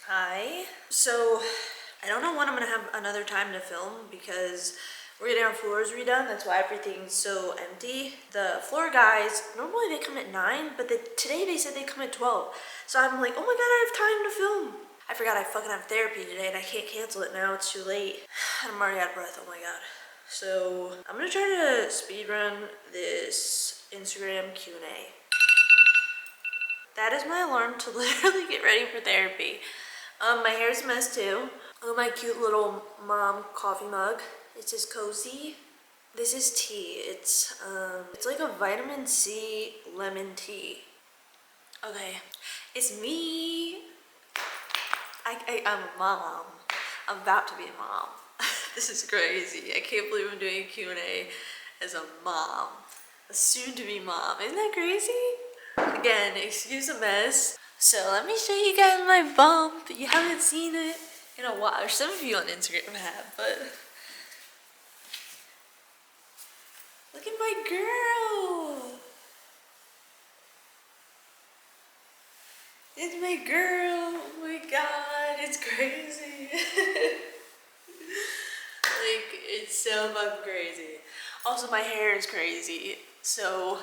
Hi. So I don't know when I'm gonna have another time to film because we're getting our floors redone. That's why everything's so empty. The floor guys, normally they come at 9, but today they said they come at 12. So I'm like, oh my god, I have time to film. I forgot I fucking have therapy today and I can't cancel it now. It's too late. I'm already out of breath. Oh my god. So I'm gonna try to speed run this Instagram Q&A. That is my alarm to literally get ready for therapy. My hair's a mess too. Oh, my cute little mom coffee mug. It says cozy. This is tea. It's like a vitamin C lemon tea. Okay, it's me. I'm a mom. I'm about to be a mom. This is crazy. I can't believe I'm doing a Q&A as a mom. A soon-to-be mom. Isn't that crazy? Again, excuse the mess. So let me show you guys my bump. You haven't seen it in a while. Or some of you on Instagram have, but look at my girl. It's my girl. Oh my god, it's crazy. Like, it's so fucking crazy. Also, my hair is crazy. So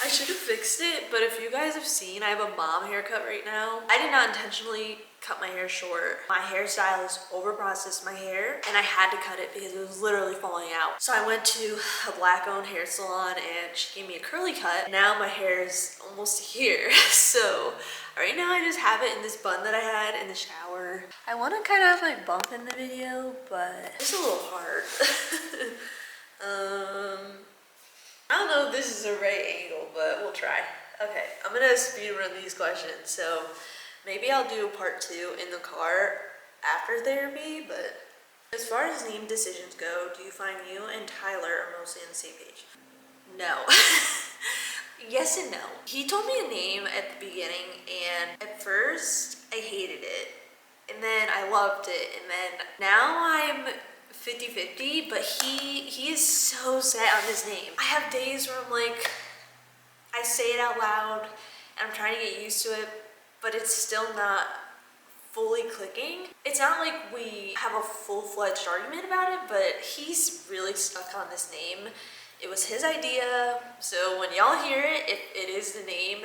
I should have fixed it, but if you guys have seen, I have a mom haircut right now. I did not intentionally cut my hair short. My hairstylist over-processed my hair, and I had to cut it because it was literally falling out. So I went to a black-owned hair salon, and she gave me a curly cut. Now my hair is almost here. So right now I just have it in this bun that I had in the shower. I want to kind of have my bump in the video, but it's a little hard. I don't know if this is the right angle, but we'll try. Okay, I'm gonna speed run these questions. So maybe I'll do part 2 in the car after therapy, but as far as name decisions go, do you find you and Tyler are mostly on the same page? No. Yes and no. He told me a name at the beginning, and at first I hated it, and then I loved it, and then now I'm 50-50, but he is so set on his name. I have days where I'm like, I say it out loud, and I'm trying to get used to it, but it's still not fully clicking. It's not like we have a full-fledged argument about it, but he's really stuck on this name. It was his idea, so when y'all hear it, if it is the name,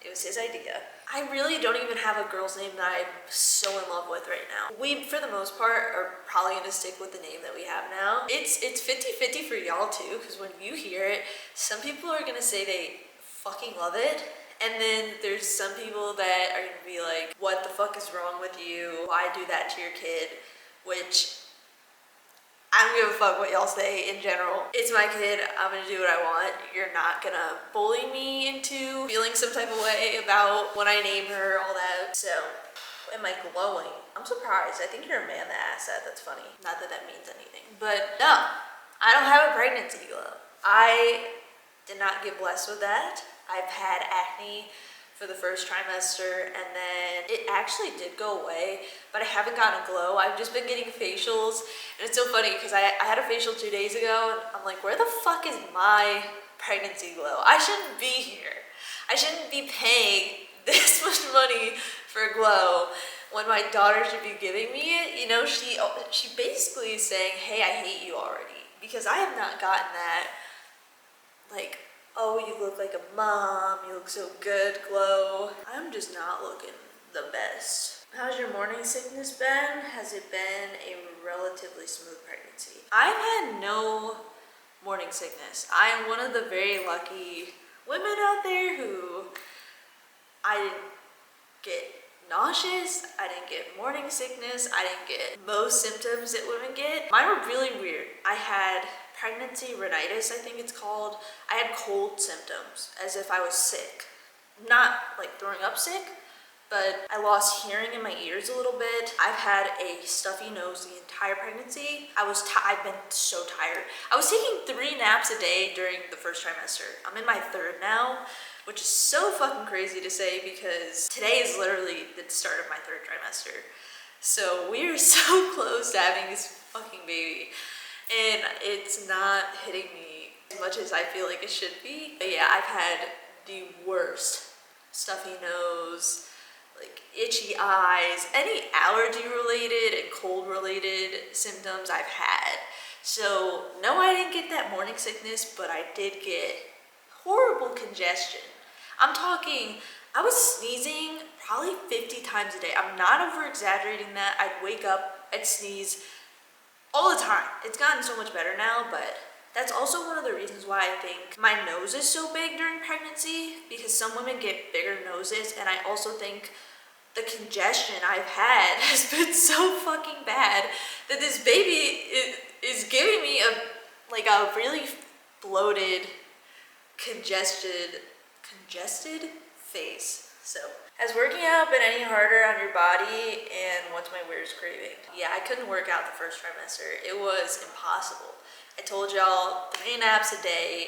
it was his idea. I really don't even have a girl's name that I'm so in love with right now. We, for the most part, are probably gonna stick with the name that we have now. It's 50-50 for y'all too, because when you hear it, some people are gonna say they fucking love it, and then there's some people that are gonna be like, what the fuck is wrong with you? Why do that to your kid? Which, I don't give a fuck what y'all say in general. It's my kid, I'm gonna do what I want. You're not gonna bully me into feeling some type of way about when I name her, all that. So, am I glowing? I'm surprised. I think you're a man that asked that. That's funny. Not that that means anything. But no, I don't have a pregnancy glow. I did not get blessed with that. I've had acne for the first trimester, and then it actually did go away, but I haven't gotten a glow. I've just been getting facials, and it's so funny because I had a facial 2 days ago, and I'm like, where the fuck is my pregnancy glow? I shouldn't be here. I shouldn't be paying this much money for a glow when my daughter should be giving me it. You know, she basically is saying, hey, I hate you already, because I have not gotten that, like, oh, you look like a mom, you look so good, glow. I'm just not looking the best. How's your morning sickness been? Has it been a relatively smooth pregnancy? I've had no morning sickness. I am one of the very lucky women out there who I didn't get nauseous, I didn't get morning sickness, I didn't get most symptoms that women get. Mine were really weird. I had pregnancy rhinitis, I think it's called. I had cold symptoms, as if I was sick. Not like throwing up sick, but I lost hearing in my ears a little bit. I've had a stuffy nose the entire pregnancy. I've been so tired. I was taking 3 naps a day during the first trimester. I'm in my 3rd now, which is so fucking crazy to say because today is literally the start of my 3rd trimester. So we are so close to having this fucking baby, and it's not hitting me as much as I feel like it should be. But yeah, I've had the worst stuffy nose, like itchy eyes, any allergy related and cold related symptoms I've had. So no, I didn't get that morning sickness, but I did get horrible congestion. I'm talking, I was sneezing probably 50 times a day. I'm not over exaggerating that. I'd wake up, I'd sneeze all the time. It's gotten so much better now, but that's also one of the reasons why I think my nose is so big during pregnancy, because some women get bigger noses, and I also think the congestion I've had has been so fucking bad that this baby is giving me a really bloated, congested face. So, has working out been any harder on your body, and what's my weirdest craving? Yeah, I couldn't work out the first trimester. It was impossible. I told y'all 3 naps a day.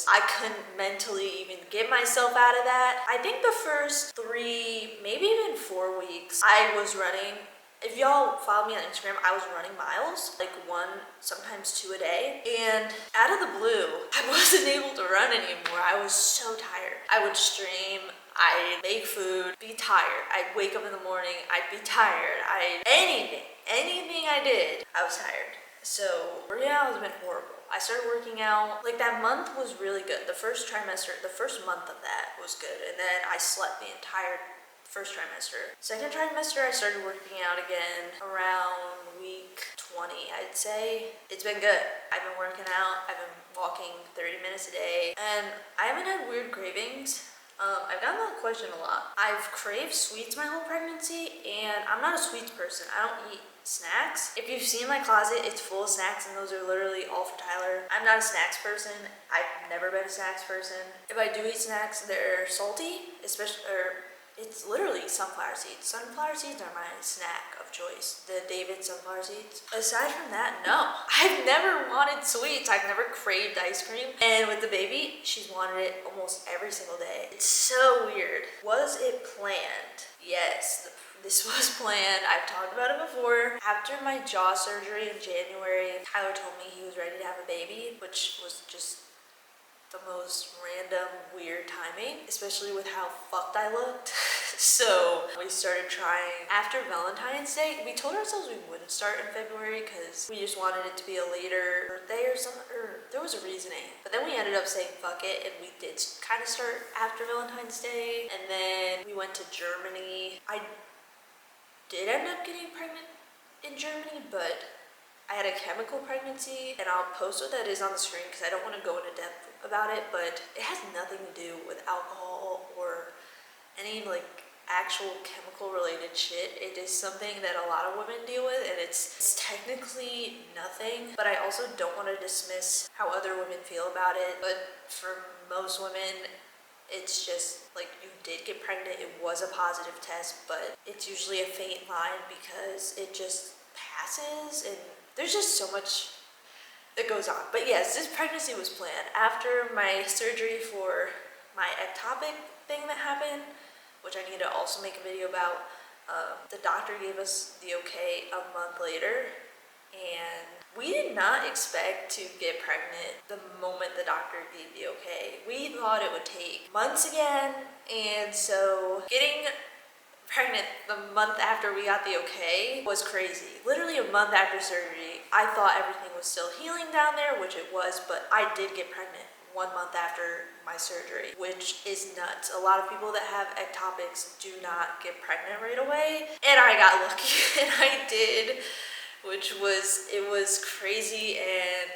I couldn't mentally even get myself out of that. I think the first 3, maybe even 4 weeks, I was running. If y'all follow me on Instagram, I was running miles, like 1, sometimes 2 a day. And out of the blue, I wasn't able to run anymore. I was so tired. I would stream, I'd make food, be tired. I'd wake up in the morning, I'd be tired. Anything I did, I was tired. So working out has been horrible. I started working out, like that month was really good. The first trimester, the first month of that was good. And then I slept the entire first trimester. Second trimester, I started working out again around week 20, I'd say. It's been good. I've been working out. I've been walking 30 minutes a day. And I haven't had weird cravings. I've gotten that question a lot. I've craved sweets my whole pregnancy, and I'm not a sweets person. I don't eat snacks. If you've seen my closet, it's full of snacks, and those are literally all for Tyler. I'm not a snacks person. I've never been a snacks person. If I do eat snacks, they're salty, it's literally sunflower seeds. Sunflower seeds are my snack of choice. The David sunflower seeds. Aside from that, no. I've never wanted sweets. I've never craved ice cream. And with the baby, she's wanted it almost every single day. It's so weird. Was it planned? Yes. This was planned. I've talked about it before. After my jaw surgery in January, Tyler told me he was ready to have a baby, which was just the most random, weird timing, especially with how fucked I looked. So we started trying after Valentine's Day. We told ourselves we wouldn't start in February because we just wanted it to be a later birthday or something, or there was a reasoning. But then we ended up saying fuck it, and we did kind of start after Valentine's Day. And then we went to Germany. I did end up getting pregnant in Germany, but I had a chemical pregnancy, and I'll post what that is on the screen because I don't want to go into depth about it, but it has nothing to do with alcohol or any actual chemical related shit. It is something that a lot of women deal with, and it's technically nothing, but I also don't want to dismiss how other women feel about it. But for most women, it's just you did get pregnant, it was a positive test, but it's usually a faint line because it just passes, and there's just so much that goes on. But yes, this pregnancy was planned. After my surgery for my ectopic thing that happened, which I need to also make a video about, the doctor gave us the okay a month later, and we did not expect to get pregnant the moment the doctor gave the okay. We thought it would take months again, and so getting pregnant the month after we got the okay was crazy. Literally a month after surgery, I thought everything was still healing down there, which it was, but I did get pregnant 1 month after my surgery, which is nuts. A lot of people that have ectopics do not get pregnant right away, and I got lucky, and I did, it was crazy, and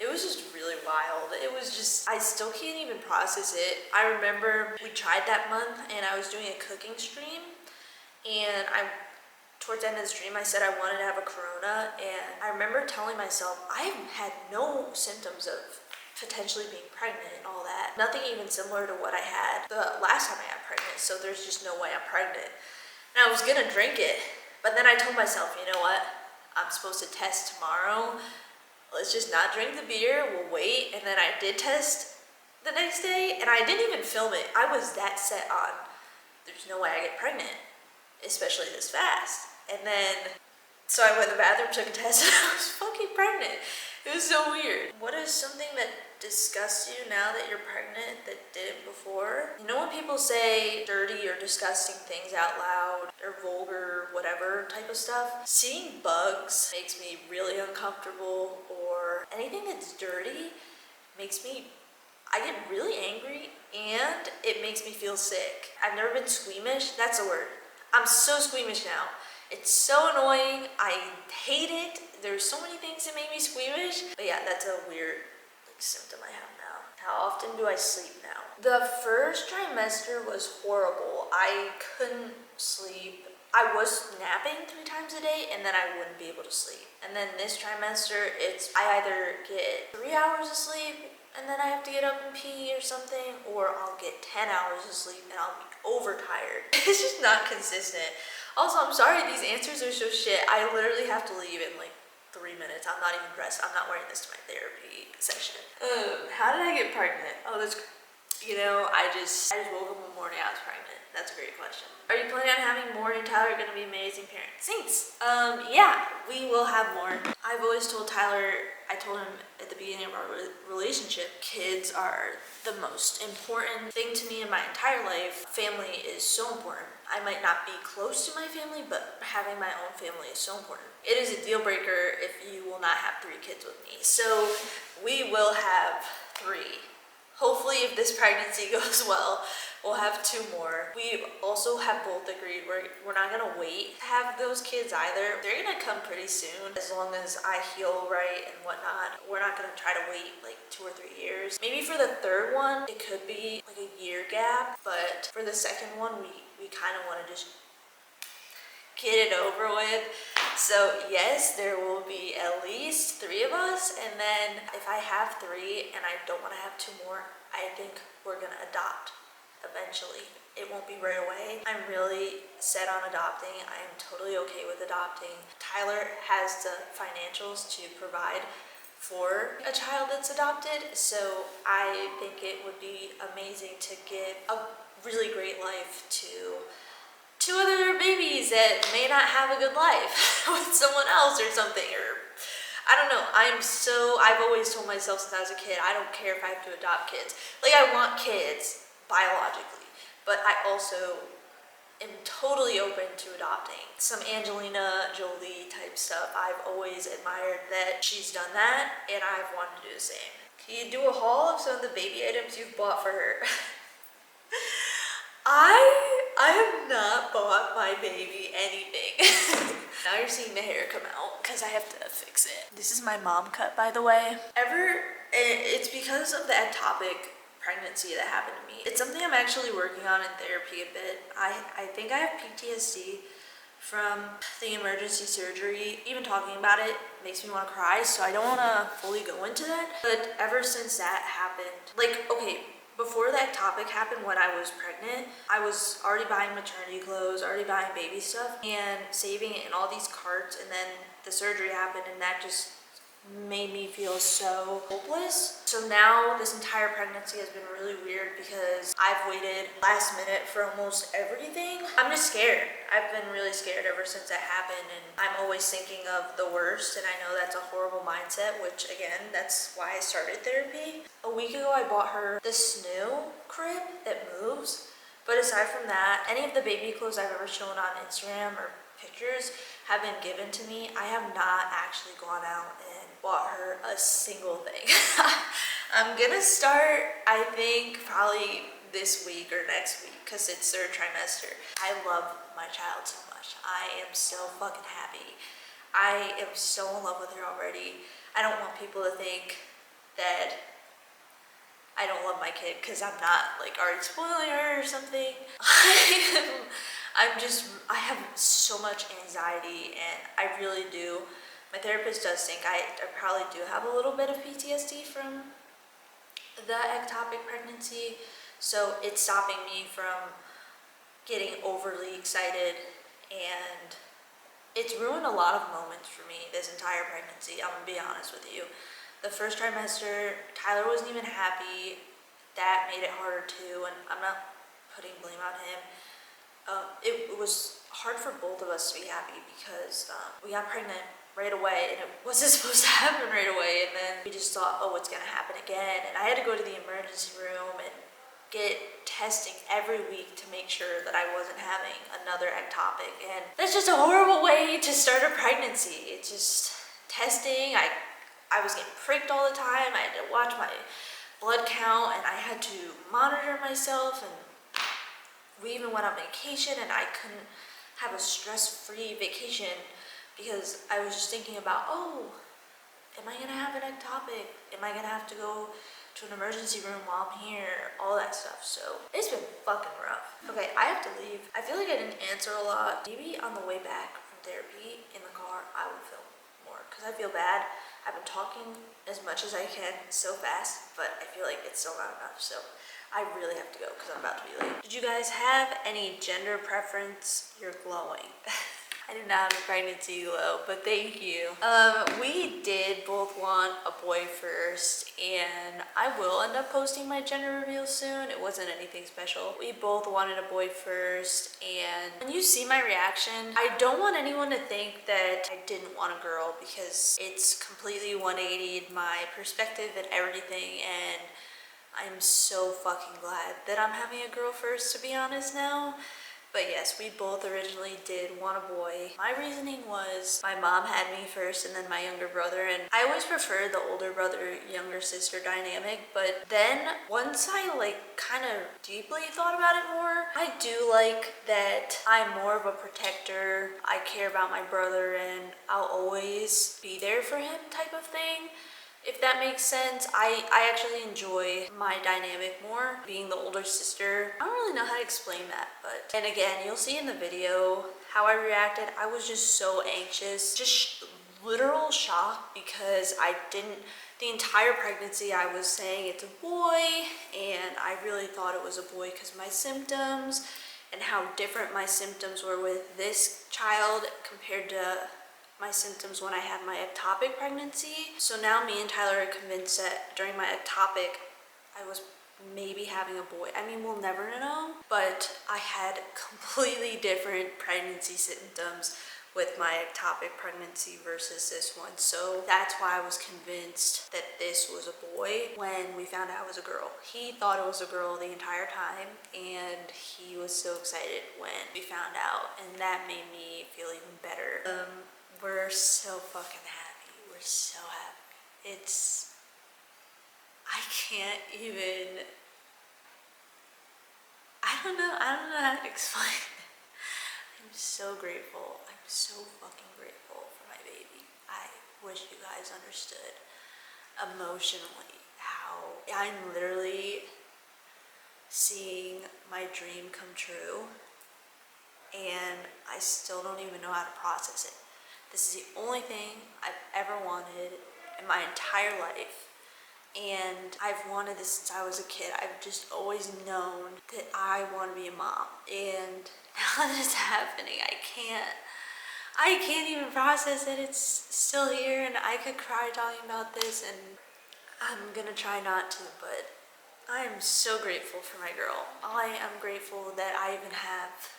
it was just really wild. It was just, I still can't even process it. I remember we tried that month, and I was doing a cooking stream, and towards the end of the stream, I said I wanted to have a corona, and I remember telling myself I had no symptoms of potentially being pregnant and all that. Nothing even similar to what I had the last time I got pregnant, so there's just no way I'm pregnant. And I was gonna drink it, but then I told myself, you know what? I'm supposed to test tomorrow. Let's just not drink the beer, we'll wait. And then I did test the next day, and I didn't even film it. I was that set on, there's no way I get pregnant, especially this fast. And then So I went to the bathroom, took a test, and I was fucking pregnant. It was so weird. What is something that disgusts you now that you're pregnant that didn't before? You know when people say dirty or disgusting things out loud, or vulgar, whatever type of stuff? Seeing bugs makes me really uncomfortable, or anything that's dirty makes me, I get really angry and it makes me feel sick. I've never been squeamish, that's the word. I'm so squeamish now. It's so annoying. I hate it. There's so many things that make me squeamish. But yeah, that's a weird symptom I have now. How often do I sleep now? The first trimester was horrible. I couldn't sleep. I was napping 3 times a day and then I wouldn't be able to sleep. And then this trimester, I either get 3 hours of sleep and then I have to get up and pee or something, or I'll get 10 hours of sleep and I'll be overtired. It's just not consistent. Also, I'm sorry these answers are so shit. I literally have to leave in like 3 minutes. I'm not even dressed. I'm not wearing this to my therapy session. How did I get pregnant? Oh, that's, I just woke up one morning, I was pregnant. That's a great question. Are you planning on having more? And Tyler are gonna be amazing parents. Thanks. Yeah, we will have more. I've always told Tyler, I told him at the beginning of our relationship, kids are the most important thing to me in my entire life. Family is so important. I might not be close to my family, but having my own family is so important. It is a deal breaker if you will not have 3 kids with me. So we will have 3. Hopefully, if this pregnancy goes well, we'll have 2 more. We also have both agreed we're not gonna wait to have those kids either. They're gonna come pretty soon, as long as I heal right and whatnot. We're not gonna try to wait like 2 or 3 years. Maybe for the 3rd one, it could be like a year gap, but for the 2nd one, we kind of want to just get it over with. So yes, there will be at least 3 of us, and then if I have 3 and I don't want to have 2 more, I think we're gonna adopt eventually. It won't be right away. I'm really set on adopting. I am totally okay with adopting. Tyler has the financials to provide for a child that's adopted, so I think it would be amazing to give a really great life to 2 other babies that may not have a good life with someone else or something, or I don't know. I've always told myself since I was a kid, I don't care if I have to adopt kids. Like, I want kids biologically, but I also am totally open to adopting. Some Angelina Jolie type stuff. I've always admired that she's done that, and I've wanted to do the same. Can you do a haul of some of the baby items you've bought for her? I have not bought my baby anything. Now you're seeing the hair come out because I have to fix it. This is my mom cut, by the way. It's because of the ectopic pregnancy that happened to me. It's something I'm actually working on in therapy a bit. I think I have PTSD from the emergency surgery. Even talking about it makes me want to cry, so I don't want to fully go into that. But ever since that happened, before the ectopic happened, when I was pregnant, I was already buying maternity clothes, already buying baby stuff, and saving it in all these carts, and then the surgery happened, and that just made me feel so hopeless. So now this entire pregnancy has been really weird because I've waited last minute for almost everything. I'm just scared. I've been really scared ever since that happened, and I'm always thinking of the worst, and I know that's a horrible mindset, which again, that's why I started therapy. A week ago, I bought her this new crib that moves, but aside from that, any of the baby clothes I've ever shown on Instagram or pictures have been given to me. I have not actually gone out and bought her a single thing. I'm gonna start, I think, probably this week or next week, because it's 3rd trimester. I love my child so much. I am so fucking happy. I am so in love with her already. I don't want people to think that I don't love my kid because I'm not already spoiling her or something. I have so much anxiety, and I really do. My therapist does think I probably do have a little bit of PTSD from the ectopic pregnancy, so it's stopping me from getting overly excited, and it's ruined a lot of moments for me this entire pregnancy. I'm gonna be honest with you. The first trimester, Tyler wasn't even happy. That made it harder too, and I'm not putting blame on him. it was hard for both of us to be happy because we got pregnant right away and it wasn't supposed to happen right away, and then we just thought, oh, it's gonna happen again, and I had to go to the emergency room and get testing every week to make sure that I wasn't having another ectopic, and that's just a horrible way to start a pregnancy. It's just testing. I was getting pricked all the time. I had to watch my blood count and I had to monitor myself, and we even went on vacation and I couldn't have a stress-free vacation because I was just thinking about, oh, am I gonna have an ectopic? Am I gonna have to go to an emergency room while I'm here? All that stuff. So it's been fucking rough. Okay, I have to leave. I feel like I didn't answer a lot. Maybe on the way back from therapy in the car, I will film more because I feel bad. I've been talking as much as I can so fast, but I feel like it's still not enough. So I really have to go because I'm about to be late. Did you guys have any gender preference? You're glowing. I did not have a pregnancy glow, but thank you. We did both want a boy first, and I will end up posting my gender reveal soon. It wasn't anything special. We both wanted a boy first, and when you see my reaction, I don't want anyone to think that I didn't want a girl because it's completely 180'd my perspective and everything, and I'm so fucking glad that I'm having a girl first, to be honest now. But yes, we both originally did want a boy. My reasoning was my mom had me first and then my younger brother, and I always preferred the older brother, younger sister dynamic. But then once I kind of deeply thought about it more, I do like that I'm more of a protector. I care about my brother and I'll always be there for him type of thing. If that makes sense. I actually enjoy my dynamic more, being the older sister. I don't really know how to explain that, but... And again, you'll see in the video how I reacted. I was just so anxious, just literal shock, because I didn't... The entire pregnancy I was saying it's a boy, and I really thought it was a boy because my symptoms and how different my symptoms were with this child compared to my symptoms when I had my ectopic pregnancy. So now me and Tyler are convinced that during my ectopic, I was maybe having a boy. I mean, we'll never know, but I had completely different pregnancy symptoms with my ectopic pregnancy versus this one. So that's why I was convinced that this was a boy when we found out it was a girl. He thought it was a girl the entire time, and he was so excited when we found out, and that made me feel even better. We're so fucking happy. We're so happy. I can't even, I don't know how to explain it. I'm so grateful. I'm so fucking grateful for my baby. I wish you guys understood emotionally how I'm literally seeing my dream come true, and I still don't even know how to process it. This is the only thing I've ever wanted in my entire life, and I've wanted this since I was a kid. I've just always known that I want to be a mom, and now that it's happening, I can't even process it. It's still here, and I could cry talking about this, and I'm gonna try not to, but I am so grateful for my girl. I am grateful that I even have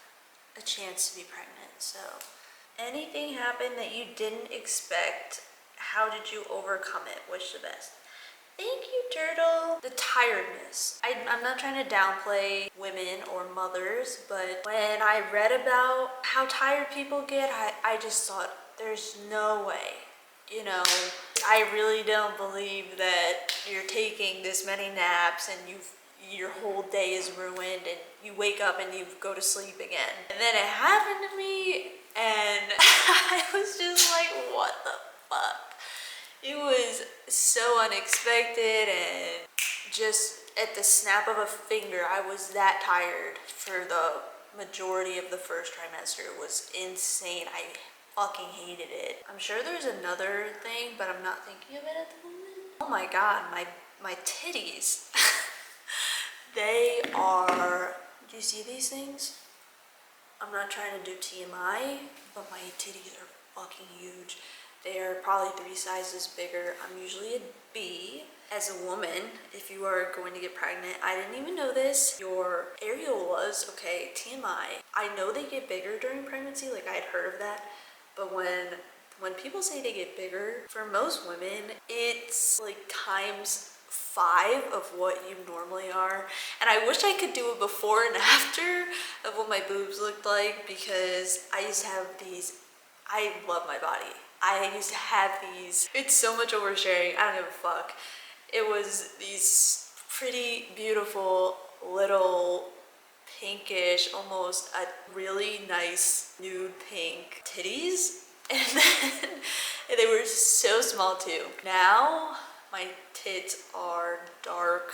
a chance to be pregnant. So anything happened that you didn't expect, how did you overcome it? Wish the best. Thank you, Turtle. The tiredness. I'm not trying to downplay women or mothers, but when I read about how tired people get, I just thought, there's no way. You know, I really don't believe that you're taking this many naps and your whole day is ruined and you wake up and you go to sleep again. And then it happened to me, and I was just like, what the fuck? It was so unexpected, and just at the snap of a finger, I was that tired for the majority of the first trimester. It was insane. I fucking hated it. I'm sure there's another thing, but I'm not thinking of it at the moment. Oh my god, my titties. They are, do you see these things? I'm not trying to do TMI, but my titties are fucking huge. They are probably 3 sizes bigger. I'm usually a B. As a woman, if you are going to get pregnant, I didn't even know this, your areolas, okay, TMI, I know they get bigger during pregnancy, like I'd heard of that, but when people say they get bigger, for most women, it's like times 5 of what you normally are. And I wish I could do a before and after of what my boobs looked like, because I used to have these, I love my body. I used to have these, it's so much oversharing, I don't give a fuck. It was these pretty beautiful little pinkish, almost a really nice nude pink titties. And then they were so small too. Now my tits are dark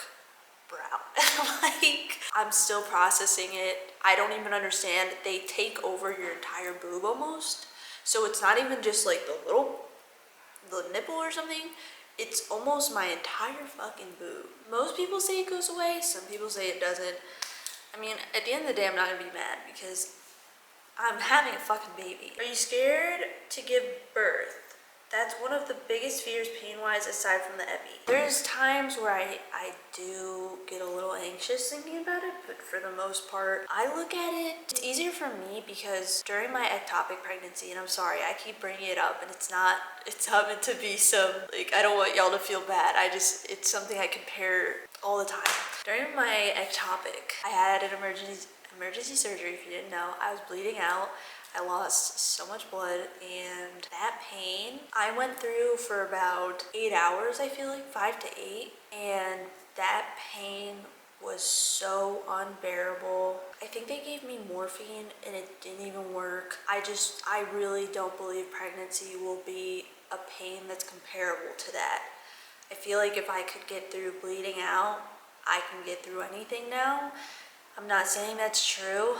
brown. Like, I'm still processing it. I don't even understand. They take over your entire boob almost. So it's not even just like the nipple or something. It's almost my entire fucking boob. Most people say it goes away. Some people say it doesn't. I mean, at the end of the day, I'm not gonna be mad because I'm having a fucking baby. Are you scared to give birth? That's one of the biggest fears pain-wise aside from the epi. There's times where I do get a little anxious thinking about it, but for the most part, I look at it. It's easier for me because during my ectopic pregnancy, and I'm sorry, I keep bringing it up, and it's not meant to be some, like, I don't want y'all to feel bad. It's something I compare all the time. During my ectopic, I had an emergency surgery, if you didn't know. I was bleeding out. I lost so much blood, and that pain I went through for about 8 hours, I feel like 5 to 8, and that pain was so unbearable. I think they gave me morphine and it didn't even work. I really don't believe pregnancy will be a pain that's comparable to that. I feel like if I could get through bleeding out, I can get through anything now. I'm not saying that's true.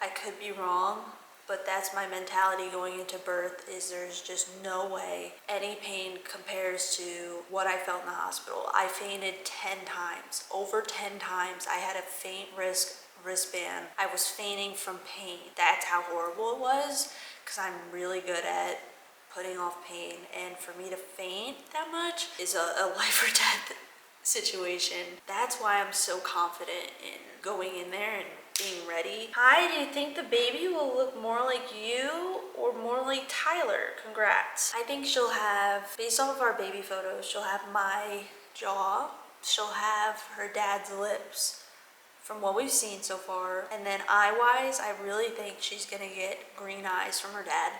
I could be wrong. But that's my mentality going into birth, is there's just no way any pain compares to what I felt in the hospital. I fainted 10 times, over 10 times. I had a faint wristband. I was fainting from pain. That's how horrible it was, because I'm really good at putting off pain. And for me to faint that much is a life or death situation. That's why I'm so confident in going in there and being ready. Hi, do you think the baby will look more like you or more like Tyler? Congrats. I think she'll have, based off of our baby photos, she'll have my jaw, she'll have her dad's lips from what we've seen so far. And then eye-wise, I really think she's gonna get green eyes from her dad.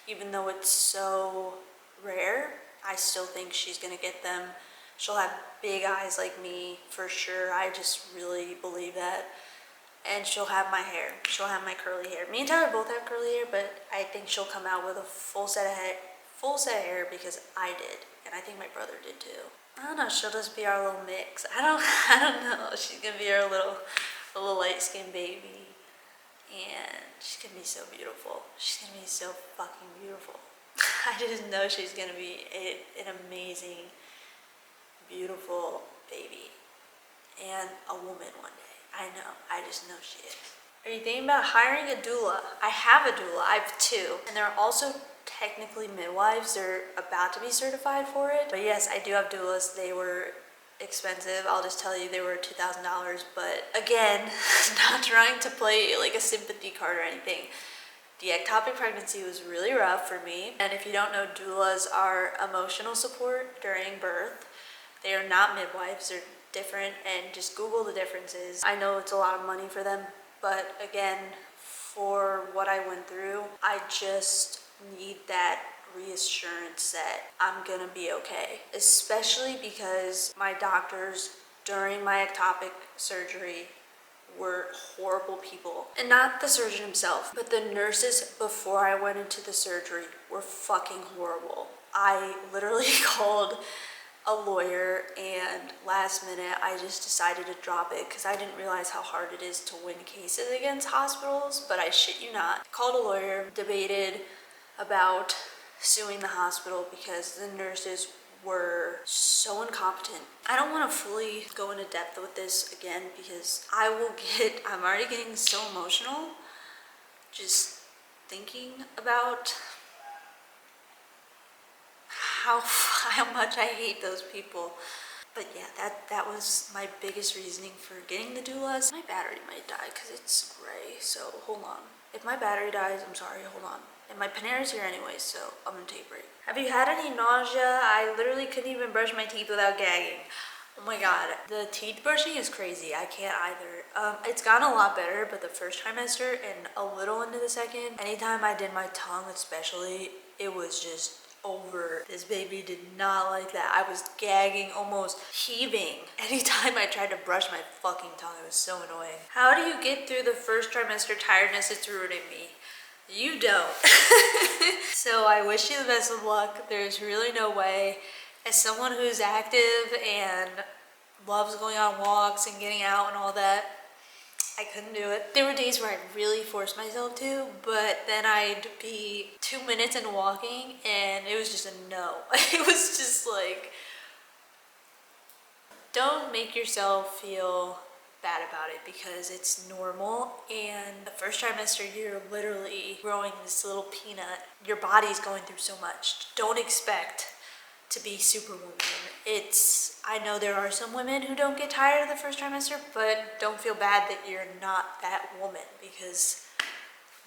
Even though it's so rare, I still think she's gonna get them. She'll have big eyes like me, for sure. I just really believe that. And she'll have my hair. She'll have my curly hair. Me and Tyler both have curly hair, but I think she'll come out with a full set of hair because I did, and I think my brother did too. I don't know. She'll just be our little mix. I don't know. She's gonna be our little light-skinned baby, and she's gonna be so beautiful. She's gonna be so fucking beautiful. I just know she's gonna be an amazing, beautiful baby, and a woman one day. I know, I just know she is. Are you thinking about hiring a doula? I have a doula, I have 2. And they're also technically midwives. They're about to be certified for it. But yes, I do have doulas. They were expensive. I'll just tell you, they were $2,000. But again, not trying to play like a sympathy card or anything. The ectopic pregnancy was really rough for me. And if you don't know, doulas are emotional support during birth. They are not midwives. They're different, and just Google the differences. I know it's a lot of money for them, but again, for what I went through, I just need that reassurance that I'm gonna be okay. Especially because my doctors during my ectopic surgery were horrible people. And not the surgeon himself, but the nurses before I went into the surgery were fucking horrible. I literally called a lawyer, and last minute I just decided to drop it because I didn't realize how hard it is to win cases against hospitals, but I shit you not. Called a lawyer, debated about suing the hospital because the nurses were so incompetent. I don't want to fully go into depth with this again because I'm already getting so emotional just thinking about how much I hate those people. But yeah, that was my biggest reasoning for getting the doulas. My battery might die because it's gray, so hold on. If my battery dies, I'm sorry, hold on. And my Panera's here anyway, so I'm gonna take a break. Have you had any nausea? I literally couldn't even brush my teeth without gagging. Oh my god, the teeth brushing is crazy. I can't either. It's gotten a lot better, but the first trimester and a little into the second, anytime I did my tongue especially, it was just over. This baby did not like that. I was gagging, almost heaving anytime I tried to brush my fucking tongue. It was so annoying. How do you get through the first trimester tiredness? It's ruining me. You don't. So I wish you the best of luck. There's really no way. As someone who's active and loves going on walks and getting out and all that, I couldn't do it. There were days where I really forced myself to, but then I'd be 2 minutes in walking and it was just a no. It was just like, don't make yourself feel bad about it because it's normal. And the first trimester, you're literally growing this little peanut. Your body's going through so much. Don't expect to be superwoman. I know there are some women who don't get tired of the first trimester, but don't feel bad that you're not that woman because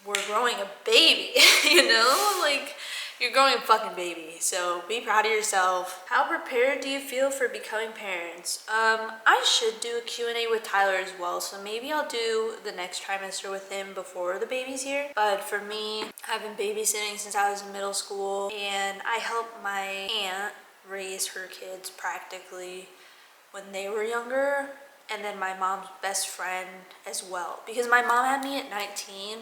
we're growing a baby, you know? Like, you're growing a fucking baby, so be proud of yourself. How prepared do you feel for becoming parents? I should do a Q&A with Tyler as well, so maybe I'll do the next trimester with him before the baby's here. But for me, I've been babysitting since I was in middle school, and I helped my aunt raise her kids practically when they were younger, and then my mom's best friend as well. Because my mom had me at 19,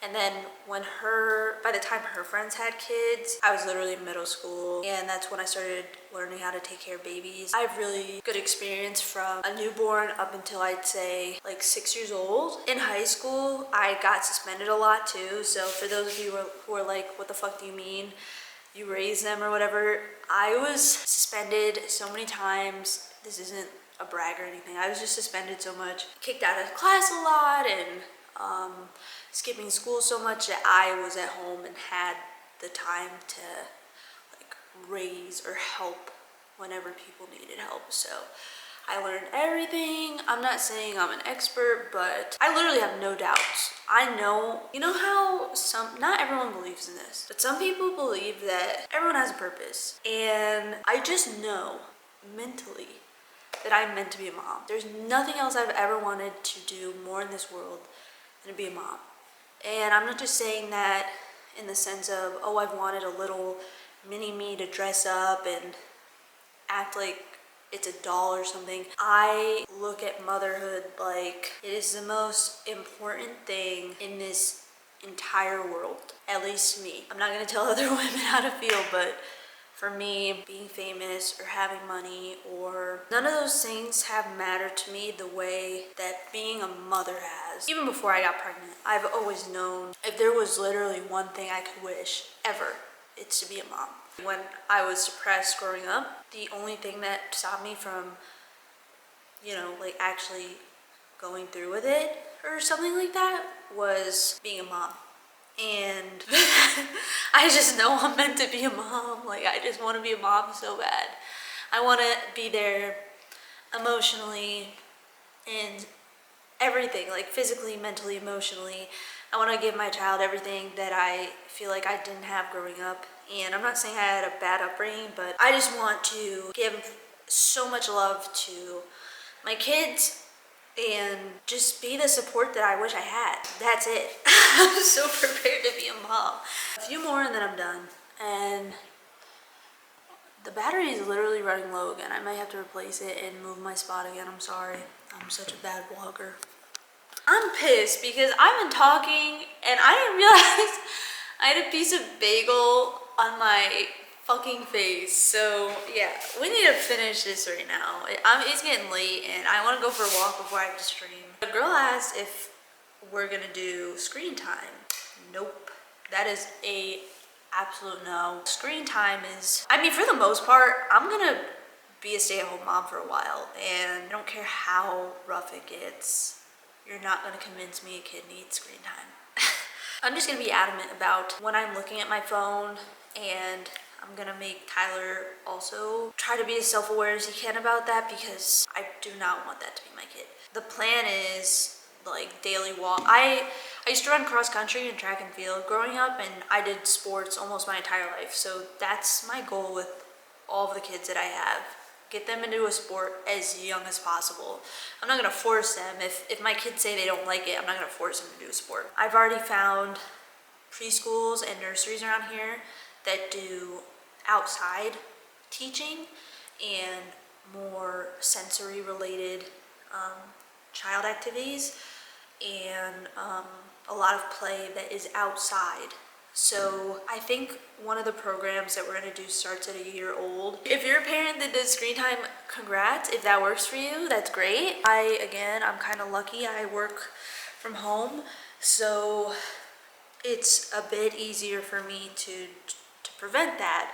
and then by the time her friends had kids, I was literally in middle school, and that's when I started learning how to take care of babies. I have really good experience from a newborn up until I'd say like 6 years old. In high school, I got suspended a lot too, so for those of you who are like, what the fuck do you mean? You raise them or whatever. I was suspended so many times. This isn't a brag or anything. I was just suspended so much, kicked out of class a lot, and skipping school so much that I was at home and had the time to like raise or help whenever people needed help. So I learned everything. I'm not saying I'm an expert, but I literally have no doubts. I know, you know how not everyone believes in this, but some people believe that everyone has a purpose. And I just know mentally that I'm meant to be a mom. There's nothing else I've ever wanted to do more in this world than to be a mom. And I'm not just saying that in the sense of, oh, I've wanted a little mini me to dress up and act like it's a doll or something. I look at motherhood like it is the most important thing in this entire world, at least to me. I'm not gonna tell other women how to feel, but for me, being famous or having money or none of those things have mattered to me the way that being a mother has. Even before I got pregnant, I've always known if there was literally one thing I could wish ever, it's to be a mom. When I was depressed growing up, the only thing that stopped me from, you know, like actually going through with it or something like that was being a mom. And I just know I'm meant to be a mom. Like, I just want to be a mom so bad. I want to be there emotionally and everything, like physically, mentally, emotionally. I want to give my child everything that I feel like I didn't have growing up. And I'm not saying I had a bad upbringing, but I just want to give so much love to my kids and just be the support that I wish I had. That's it. I'm so prepared to be a mom. A few more and then I'm done. And the battery is literally running low again. I might have to replace it and move my spot again. I'm sorry. I'm such a bad vlogger. I'm pissed because I've been talking and I didn't realize I had a piece of bagel on my fucking face. So yeah, we need to finish this right now. It's getting late and I want to go for a walk before I have to stream. The girl asked if we're gonna do screen time. Nope. That is a absolute no. Screen time is, I mean, for the most part, I'm gonna be a stay-at-home mom for a while, and I don't care how rough it gets. You're not gonna convince me a kid needs screen time. I'm just gonna be adamant about when I'm looking at my phone and I'm gonna make Tyler also try to be as self-aware as he can about that, because I do not want that to be my kid. The plan is like daily walk. I used to run cross country and track and field growing up, and I did sports almost my entire life. So that's my goal with all of the kids that I have. Get them into a sport as young as possible. I'm not gonna force them. If my kids say they don't like it, I'm not gonna force them to do a sport. I've already found preschools and nurseries around here that do outside teaching and more sensory related child activities, and a lot of play that is outside. So I think one of the programs that we're gonna do starts at a year old. If you're a parent that does screen time, congrats. If that works for you, that's great. I'm kind of lucky. I work from home, so it's a bit easier for me to prevent that.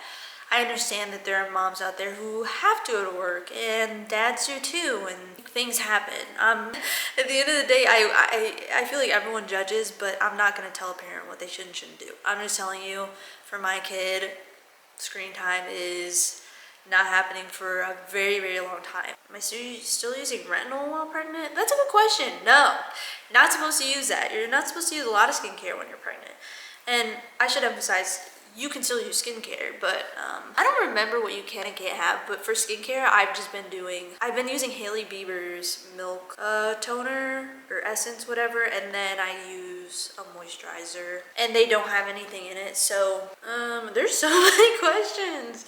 I understand that there are moms out there who have to go to work, and dads do too, and things happen. At the end of the day, I feel like everyone judges, but I'm not going to tell a parent what they should and shouldn't do. I'm just telling you, for my kid, screen time is not happening for a very, very long time. Am I still using retinol while pregnant? That's a good question. No, not supposed to use that. You're not supposed to use a lot of skincare when you're pregnant. And I should emphasize, you can still use skincare, but I don't remember what you can and can't have. But for skincare, I've been using Hailey Bieber's milk toner or essence, whatever, and then I use a moisturizer, and they don't have anything in it. So there's so many questions.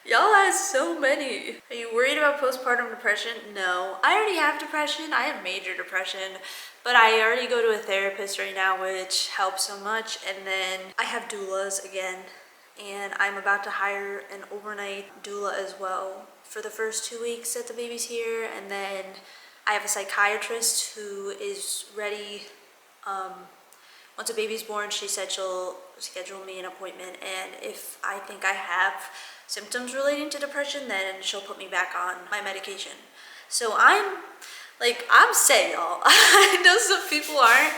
Y'all ask so many. Are you worried about postpartum depression? No. I already have depression. I have major depression. But I already go to a therapist right now, which helps so much. And then I have doulas again. And I'm about to hire an overnight doula as well for the first 2 weeks that the baby's here. And then I have a psychiatrist who is ready. Once a baby's born, she said she'll schedule me an appointment. And if I think I have symptoms relating to depression, then she'll put me back on my medication. So I'm set, y'all. I know some people aren't.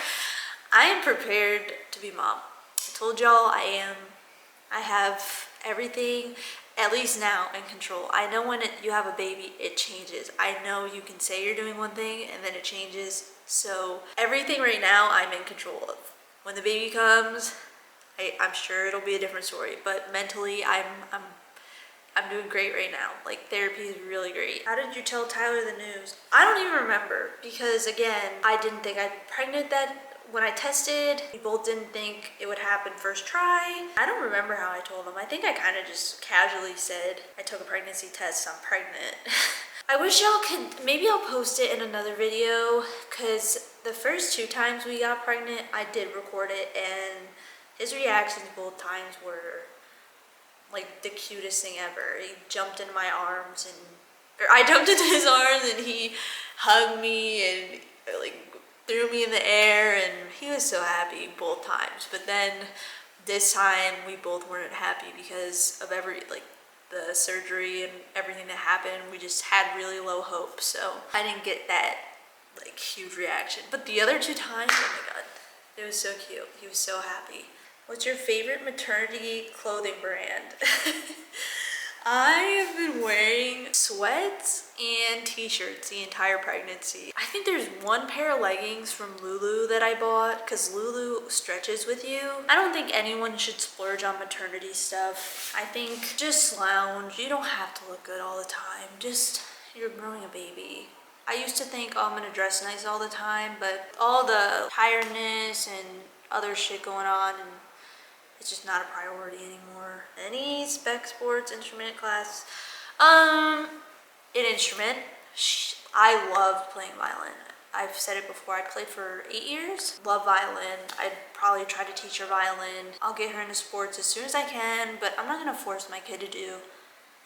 I am prepared to be mom. I told y'all I have everything, at least now, in control. I know when you have a baby, it changes. I know you can say you're doing one thing and then it changes. So everything right now, I'm in control of. When the baby comes, I'm sure it'll be a different story. But mentally, I'm doing great right now. Like, therapy is really great. How did you tell Tyler the news? I don't even remember, because again, I didn't think I'd be pregnant when I tested. We both didn't think it would happen first try. I don't remember how I told him. I think I kind of just casually said, I took a pregnancy test, I'm pregnant. I wish y'all could, maybe I'll post it in another video, because the first 2 times we got pregnant, I did record it, and his reactions both times were like the cutest thing ever. He jumped into my arms, or I jumped into his arms, and he hugged me and like threw me in the air, and he was so happy both times. But then this time we both weren't happy because of the surgery and everything that happened. We just had really low hopes, so I didn't get that like huge reaction. But the other 2 times, oh my god, it was so cute. He was so happy. What's your favorite maternity clothing brand? I have been wearing sweats and t-shirts the entire pregnancy. I think there's one pair of leggings from Lulu that I bought, because Lulu stretches with you. I don't think anyone should splurge on maternity stuff. I think just lounge. You don't have to look good all the time. Just, you're growing a baby. I used to think, oh, I'm gonna dress nice all the time, but all the tiredness and other shit going on, and it's just not a priority anymore. Any spec sports instrument class? An instrument. I love playing violin. I've said it before, I played for 8 years. Love violin. I'd probably try to teach her violin. I'll get her into sports as soon as I can, but I'm not gonna force my kid to do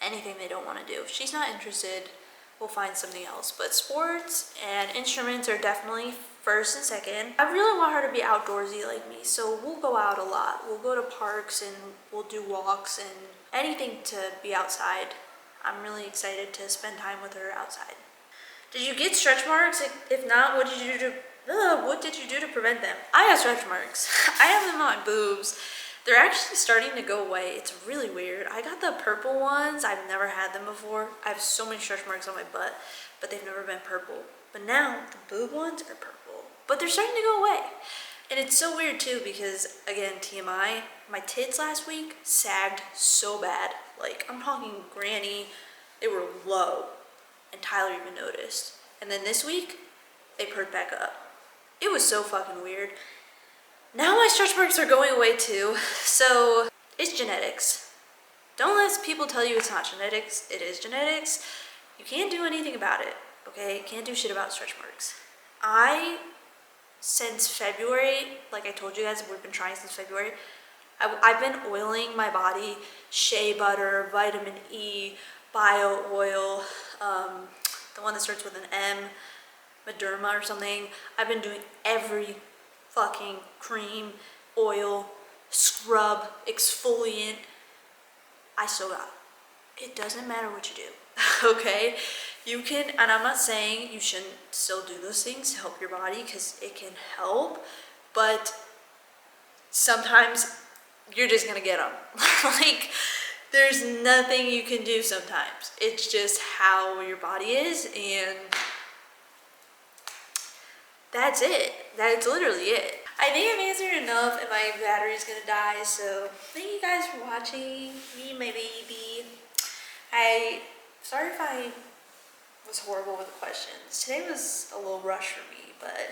anything they don't wanna do. If she's not interested, we'll find something else. But sports and instruments are definitely first and second. I really want her to be outdoorsy like me, so we'll go out a lot. We'll go to parks and we'll do walks and anything to be outside. I'm really excited to spend time with her outside. Did you get stretch marks? If not, what did you do to prevent them? I have stretch marks. I have them on my boobs. They're actually starting to go away. It's really weird. I got the purple ones. I've never had them before. I have so many stretch marks on my butt, but they've never been purple. But now the boob ones are purple, but they're starting to go away. And it's so weird too because, again, TMI, my tits last week sagged so bad. Like, I'm talking granny, they were low, and Tyler even noticed. And then this week, they perked back up. It was so fucking weird. Now my stretch marks are going away too, so it's genetics. Don't let people tell you it's not genetics. It is genetics. You can't do anything about it, okay? Can't do shit about stretch marks. Since February, like I told you guys, we've been trying since February, I've been oiling my body, shea butter, vitamin E, bio oil, the one that starts with an M, Mederma or something. I've been doing every fucking cream, oil, scrub, exfoliant. I still got it. It doesn't matter what you do, okay? You can, and I'm not saying you shouldn't still do those things to help your body because it can help, but sometimes you're just gonna get them. Like, there's nothing you can do sometimes. It's just how your body is, and that's it. That's literally it. I think I've answered enough and my battery's gonna die, so thank you guys for watching me, my baby. Sorry if I was horrible with the questions. Today was a little rush for me, but